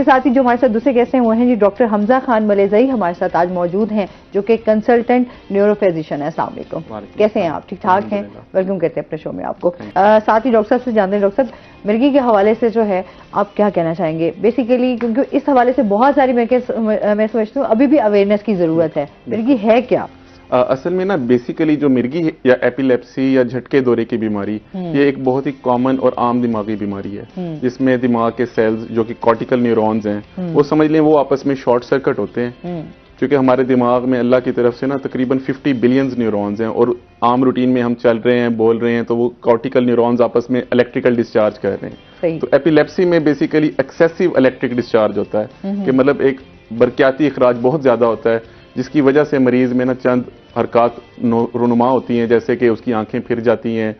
इसके साथ ही जो हमारे साथ दूसरे गेस्ट हैं वो हैं जी डॉक्टर हमजा खान मलेजई, हमारे साथ आज मौजूद हैं, जो कि कंसल्टेंट न्यूरो फिजिशियन है। अस्सलाम वालेकुम, कैसे हैं आप? ठीक ठाक हैं? वेलकम कहते हैं अपने शो में आपको। साथ ही डॉक्टर साहब से जानते हैं, डॉक्टर साहब मिर्गी के हवाले से जो है आप क्या कहना चाहेंगे बेसिकली, क्योंकि इस हवाले से बहुत सारी मैं समझती हूँ अभी भी अवेयरनेस की जरूरत है। मिर्गी है क्या? असल में ना बेसिकली जो मिर्गी या एपिलेप्सी या झटके दौरे की बीमारी, ये एक बहुत ही कॉमन और आम दिमागी बीमारी है, जिसमें दिमाग के सेल्स जो कि कॉर्टिकल न्यूरॉन्स हैं वो समझ लें वो आपस में शॉर्ट सर्किट होते हैं। क्योंकि हमारे दिमाग में अल्लाह की तरफ से ना तकरीबन 50 बिलियन न्यूरॉन्स हैं और आम रूटीन में हम चल रहे हैं, बोल रहे हैं, तो वो कॉर्टिकल न्यूरॉन्स आपस में इलेक्ट्रिकल डिस्चार्ज कर रहे हैं। तो एपिलेप्सी में बेसिकली एक्सेसिव इलेक्ट्रिक डिस्चार्ज होता है कि मतलब एक बरकियाती इखराज बहुत ज्यादा होता है, जिसकी वजह से मरीज में ना चंद हरकत रुनुमा होती हैं, जैसे कि उसकी आंखें फिर जाती हैं,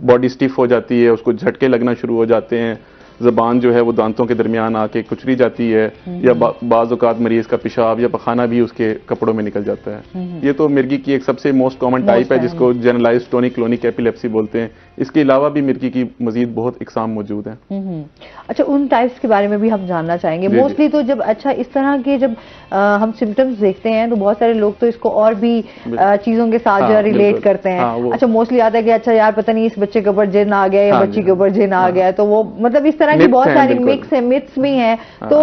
बॉडी स्टिफ हो जाती है, उसको झटके लगना शुरू हो जाते हैं, जबान जो है वो दांतों के दरमियान आके कुचली जाती है, या बाज़ औक़ात मरीज का पेशाब या पखाना भी उसके कपड़ों में निकल जाता है। ये तो मिर्गी की एक सबसे मोस्ट कॉमन टाइप है, जिसको जनरलाइज्ड टोनिक क्लोनिक एपिलेप्सी बोलते हैं। इसके अलावा भी मिर्गी की मजीद बहुत इकसाम मौजूद हैं। अच्छा, उन टाइप्स के बारे में भी हम जानना चाहेंगे। मोस्टली तो जब इस तरह के जब हम सिम्टम्स देखते हैं तो बहुत सारे लोग तो इसको और भी चीजों के साथ जो रिलेट करते हैं। अच्छा, मोस्टली आता है कि अच्छा यार पता नहीं इस बच्चे के ऊपर जिन आ गया या बच्ची के ऊपर जिन आ गया, तो वो मतलब इस तरह की बहुत सारी मिक्स है, मिथ्स भी हैं, तो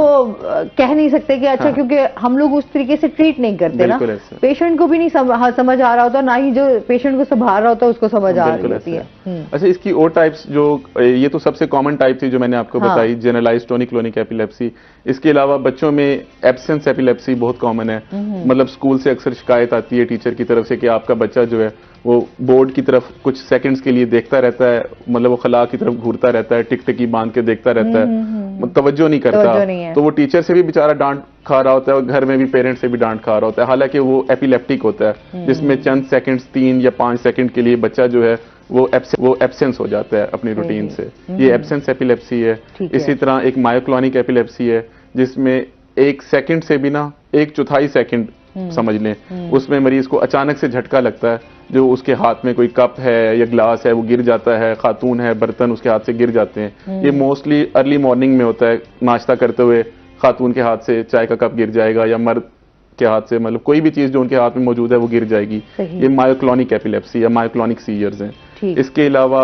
कह नहीं सकते कि अच्छा, क्योंकि हम लोग उस तरीके से ट्रीट नहीं करते ना, पेशेंट को भी नहीं समझ आ रहा होता, ना ही जो पेशेंट को संभाल रहा होता उसको समझ आ रही होती है। अच्छा, इसकी और टाइप्स जो ये तो सबसे कॉमन टाइप थी जो मैंने आपको बताई, जनरलाइज्ड टोनिक क्लोनिक एपिलेप्सी। इसके अलावा बच्चों में एब्सेंस एपिलेप्सी बहुत कॉमन है। मतलब स्कूल से अक्सर शिकायत आती है टीचर की तरफ से कि आपका बच्चा जो है वो बोर्ड की तरफ कुछ सेकंड्स के लिए देखता रहता है, मतलब वो खला की तरफ घूरता रहता है, टिकटिकी बांध के देखता रहता है, तवज्जो नहीं करता। तो वो टीचर से भी बेचारा डांट खा रहा होता है और घर में भी पेरेंट्स से भी डांट खा रहा होता है, हालांकि वो एपिलेप्टिक होता है, जिसमें चंद सेकंड्स 3 या 5 सेकंड के लिए बच्चा जो है वो एब्सेंस हो जाता है अपनी रूटीन से। ये एब्सेंस एपिलेप्सी है। इसी तरह एक मायोक्लोनिक एपिलेप्सी है, जिसमें 1 सेकंड से भी ना 1/4 सेकंड समझ लें, उसमें मरीज को अचानक से झटका लगता है, जो उसके हाथ में कोई कप है या ग्लास है वो गिर जाता है, खातून है बर्तन उसके हाथ से गिर जाते हैं। ये मोस्टली अर्ली मॉर्निंग में होता है, नाश्ता करते हुए खातून के हाथ से चाय का कप गिर जाएगा, या मर्द के हाथ से, मतलब कोई भी चीज जो उनके हाथ में मौजूद है वो गिर जाएगी। ये मायोक्लोनिक एपिलेप्सी या मायोक्लोनिक सीजर्स हैं। इसके अलावा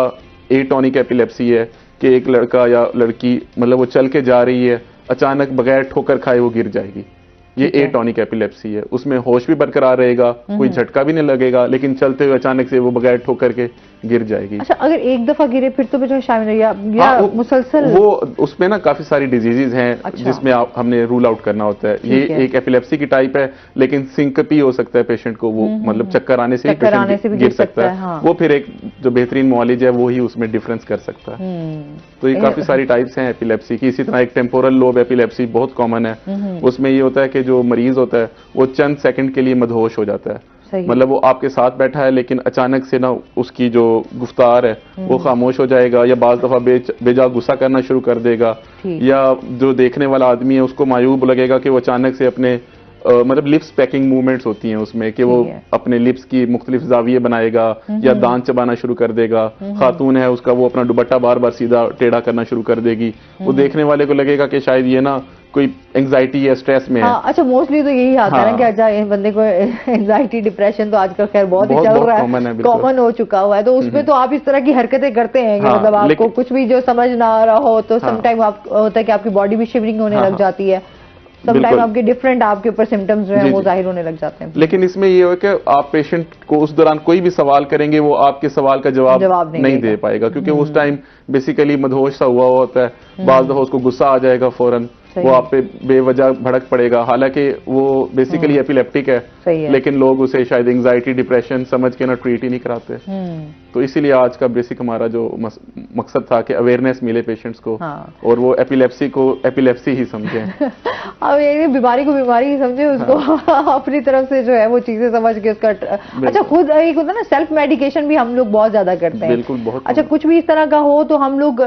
एटोनिक एपिलेप्सी है कि एक लड़का या लड़की मतलब वो चल के जा रही है, अचानक बगैर ठोकर खाए वो गिर जाएगी। ये एटोनिक एपिलेप्सी है। उसमें होश भी बरकरार रहेगा, कोई झटका भी नहीं लगेगा, लेकिन चलते हुए अचानक से वो बगैर ठोकर के गिर जाएगी। अच्छा, अगर एक दफा गिरे फिर तो जो शामिल या मुसलसल वो उसमें ना काफी सारी डिजीजेज हैं। अच्छा। जिसमें हमने रूल आउट करना होता है। ये एक एपिलेप्सी की टाइप है, लेकिन सिंकपी हो सकता है पेशेंट को, वो मतलब चक्कर आने से गिर सकता है। वो फिर एक जो बेहतरीन मॉलिज है वो ही उसमें डिफरेंस कर सकता है। तो ये काफी सारी टाइप्स हैं एपिलेप्सी की। इसी तरह एक टेम्पोरल लोब एपिलेप्सी बहुत कॉमन है। उसमें ये होता है कि जो मरीज होता है वो चंद सेकंड के लिए मदहोश हो जाता है, मतलब वो आपके साथ बैठा है लेकिन अचानक से ना उसकी जो गुफ्तार है वो खामोश हो जाएगा, या बाज दफा बेजा गुस्सा करना शुरू कर देगा, या जो देखने वाला आदमी है उसको मायूब लगेगा कि वो अचानक से अपने मतलब लिप्स पैकिंग मूवमेंट्स होती हैं उसमें कि वो अपने लिप्स की मुख्तलिफ जाविये बनाएगा या दांत चबाना शुरू कर देगा। खातून है उसका वो अपना दुपट्टा बार बार सीधा टेढ़ा करना शुरू कर देगी। वो देखने वाले को लगेगा कि शायद ये ना कोई एंग्जाइटी या स्ट्रेस में है। अच्छा, मोस्टली तो यही आता है ना कि अच्छा इस बंदे को एंग्जाइटी डिप्रेशन तो आजकल खैर बहुत ही चल रहा है, कॉमन हो चुका हुआ है। तो उसमें तो आप इस तरह की हरकतें करते हैं कि मतलब आपको कुछ भी जो समझ ना आ रहा हो तो समटाइम आप होता है कि आपकी बॉडी भी शिवरिंग होने लग जाती है, समटाइम आपके डिफरेंट आपके ऊपर सिम्टम्स जो है वो जाहिर होने लग जाते हैं। लेकिन इसमें ये है कि आप पेशेंट को उस दौरान कोई भी सवाल करेंगे वो आपके सवाल का जवाब नहीं दे पाएगा, क्योंकि उस टाइम बेसिकली मदहोश सा हुआ होता है। बाज़ दफा उसको गुस्सा आ जाएगा फौरन, वो आप पे बेवजह भड़क पड़ेगा, हालांकि वो बेसिकली एपिलेप्टिक है, लेकिन लोग उसे शायद एंग्जाइटी डिप्रेशन समझ के ना ट्रीट ही नहीं कराते। तो इसीलिए आज का बेसिक हमारा जो मकसद था कि अवेयरनेस मिले पेशेंट्स को, और वो एपिलेप्सी को एपिलेप्सी ही समझें। अब ये बीमारी को बीमारी ही समझे, उसको अपनी तरफ से जो है वो चीजें समझ के उसका अच्छा खुद एक होता है ना सेल्फ मेडिकेशन भी हम लोग बहुत ज्यादा करते हैं। बिल्कुल, बहुत। अच्छा, कुछ भी इस तरह का हो तो हम लोग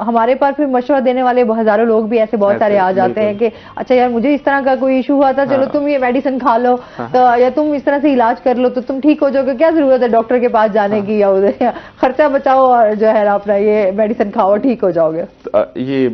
हमारे पास फिर मशवरा देने वाले हजारों लोग भी ऐसे बहुत सारे आ जाते हैं कि अच्छा यार मुझे इस तरह का कोई इशू हुआ था, चलो तुम ये मेडिसिन खा लो, तो या तुम इस तरह से इलाज कर लो तो तुम ठीक हो जाओगे, क्या जरूरत है डॉक्टर के पास जाने की, या खर्चा बचाओ और जो है अपना ये मेडिसिन खाओ ठीक हो जाओगे। ये